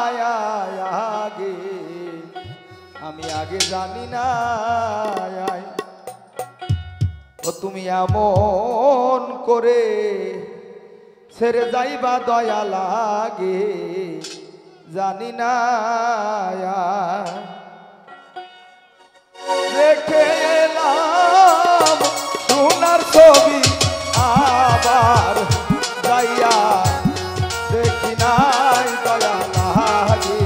আগে, আমি আগে জানি না ও তুমি এমন করে ছেড়ে যাইবা দয়া লাগে, জানি না রেখে এলাম সোনার ছবি আবার যাইয়া দেখি নাই দয়া লাগে,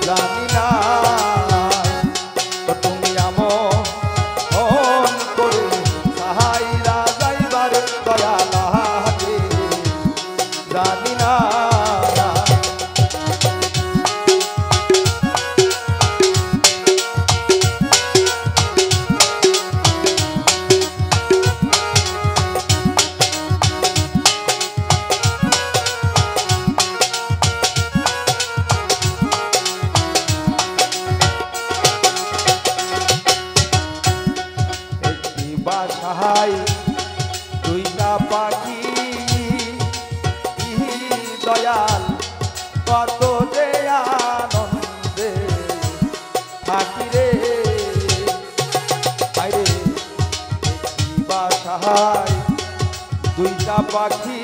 জানি না তুমি এমন করে সাহাইরা যাইবার দয়া লাগে, জানি না বাসায় দুইটা পাখি দয়াল কত যে আনন্দে থাকি রে, আরে বাসায় দুইটা পাখি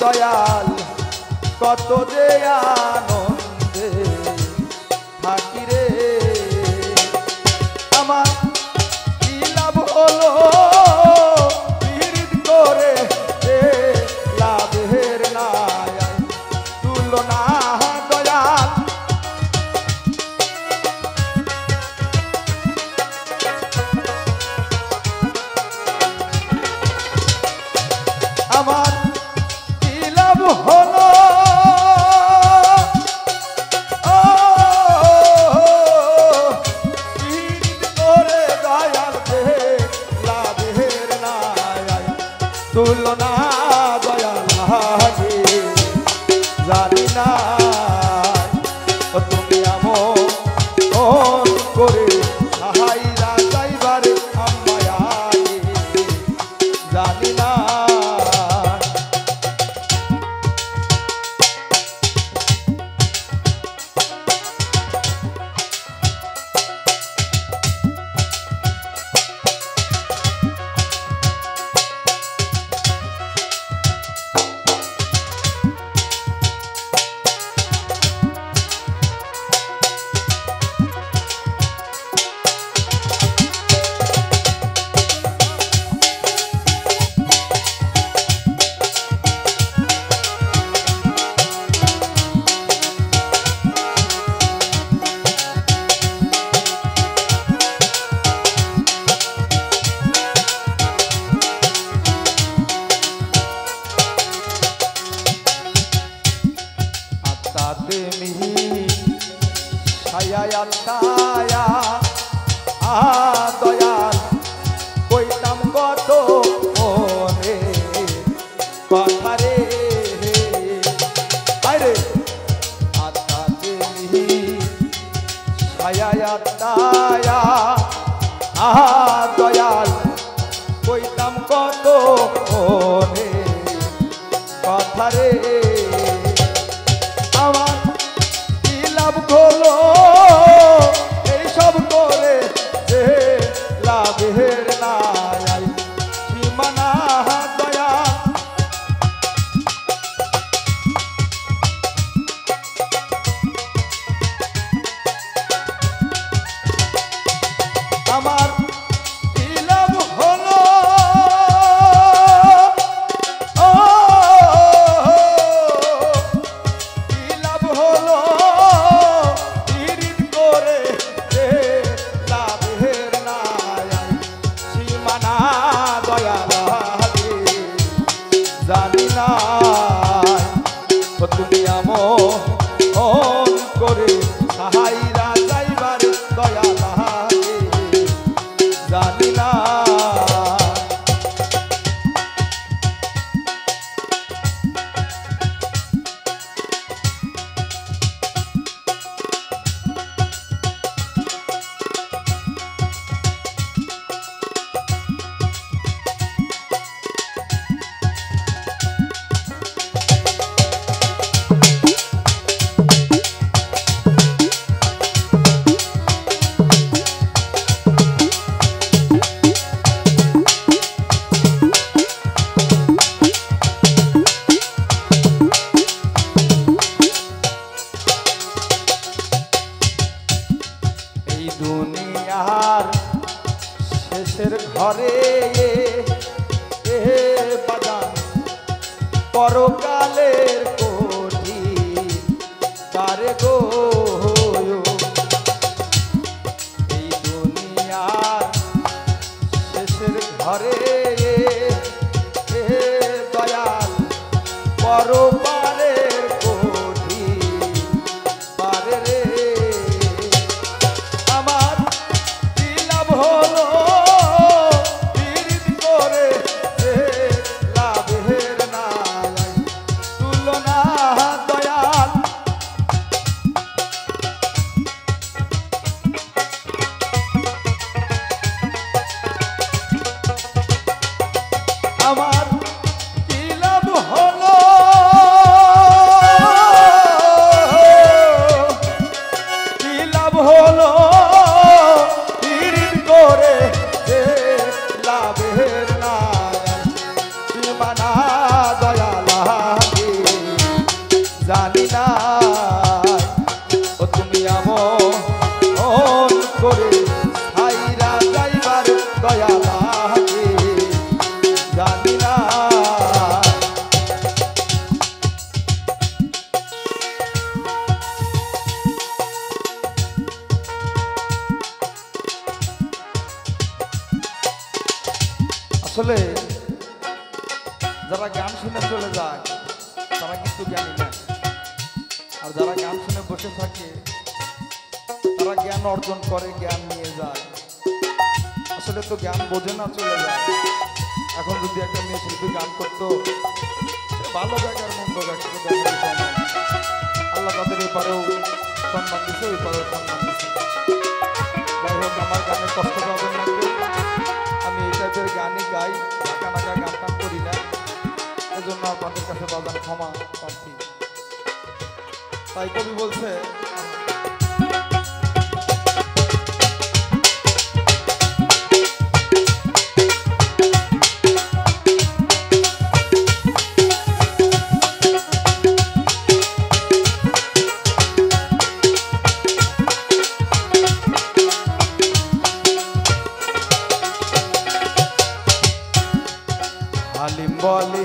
দয়াল কত যে আনন্দে থাকি রে, আমার কি লাভ হলো পীড়িত করে লাভের নাই তুলনা দয়াল, আমার কি লাভ হলো তুলনা দয়া লাগে, জানি না তুমি এমন করে সাহাইরা যাইবার আমায়, জানি না ছায়া দয়াল কইতাম কত মনে কথা রে, আরে আত্মাতে ছায়া দয়াল কইতাম কত মনে কথা রে, আমার কি লাভ হলো এইসব করে যে লাভের নাই সীমানা দয়া, আমার শেষের ঘরে এ বাজান পরকালের কোঠি তারে গো এই দুনিয়ার শেষের ঘরে এ দয়াল পরপারের কোঠি পারে রে আমার কি লাভ হলো পীড়িত করে যে লাভের নাই তুলনা দয়াল আমার কি লাভ হলো কি লাভ হলো পীড়িত করে যে লাভের নাই সীমানা দয়াল আমি জানি না ও তুমি আমন করে হাইরা যাইবার দয়াল আমি জানি না আসলে যারা গান শুনে চলে যায় তারা কিন্তু জ্ঞানী না, আর যারা গান শুনে বসে থাকে তারা জ্ঞান অর্জন করে, জ্ঞান নিয়ে যায়। আসলে তো জ্ঞান বোঝে না, চলে যায়। এখন যদি একটা মেয়ে শিল্পী গান করতো, সে ভালো গায়ক আর মন্দ গায়ক দেখার বিষয় নয়। আল্লাহ তাদের এই পারেও সম্মান দিচ্ছে, ওই পারেও সম্মান দিচ্ছে। যাই হোক, আমার গানে কষ্ট পাবেন না কেউ। আমি এই টাইপের গানই গাই, নাকা নাকা গান টান করি না, এজন্য আপনাদের কাছে বাজান ক্ষমা প্রার্থী। তাই কবি বলছে, হালিম বলে